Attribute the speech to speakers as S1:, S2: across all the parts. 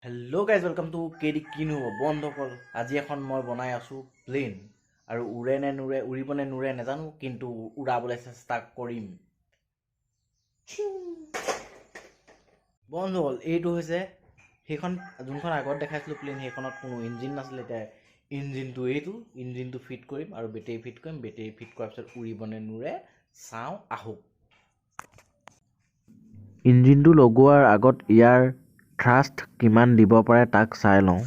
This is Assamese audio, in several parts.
S1: Hello guys, welcome to KINU. বন্ধুসকল আজি এখন মই বনাই আছো প্লেন আৰু উৰে নে নুৰে উৰিব নে নুৰে নাজানো কিন্তু উৰাবলৈ চেষ্টা কৰিম। বন্ধুসকল এইটো হৈছে সেইখন যোনখন আগত দেখাইছিলো প্লেন সেইখনত কোনো ইঞ্জিন নাছিল। এতিয়া ইঞ্জিনটো ফিট কৰিম আৰু বেটাৰী ফিট কৰিম। বেটাৰী ফিট কৰাৰ পিছত উৰিব নে নুৰে চাওঁ আহক। ইঞ্জিনটো লগোৱাৰ আগত ইয়াৰ থ্ৰাষ্ট কিমান দিব পাৰে তাক চাই লওঁ।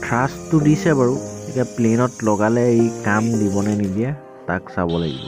S1: থ্ৰাষ্টটো দিছে বাৰু, এতিয়া প্লেনত লগালে ই কাম দিব নে নিদিয়ে তাক চাব লাগিব।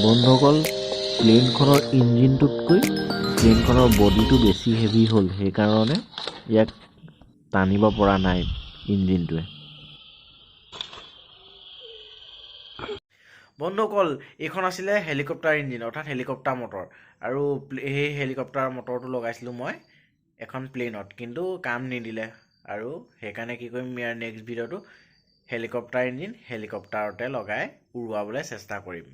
S1: বন্ধুসকল, প্লেনখনৰ ইঞ্জিনটোতকৈ প্লেনখনৰ বডিটো বেছি হেভি হ'ল, সেইকাৰণে ইয়াক টানিব পৰা নাই ইঞ্জিনটোৱে। বন্ধুসকল, এইখন আছিলে হেলিকপ্টাৰ ইঞ্জিন অৰ্থাৎ হেলিকপ্টাৰ মটৰ, আৰু সেই হেলিকপ্টাৰ মটৰটো লগাইছিলোঁ মই এখন প্লেনত, কিন্তু কাম নিদিলে। আৰু সেইকাৰণে কি কৰিম, ইয়াৰ নেক্সট ভিডিঅ'টো হেলিকপ্টাৰ ইঞ্জিন হেলিকপ্টাৰতে লগাই উৰুৱাবলৈ চেষ্টা কৰিম।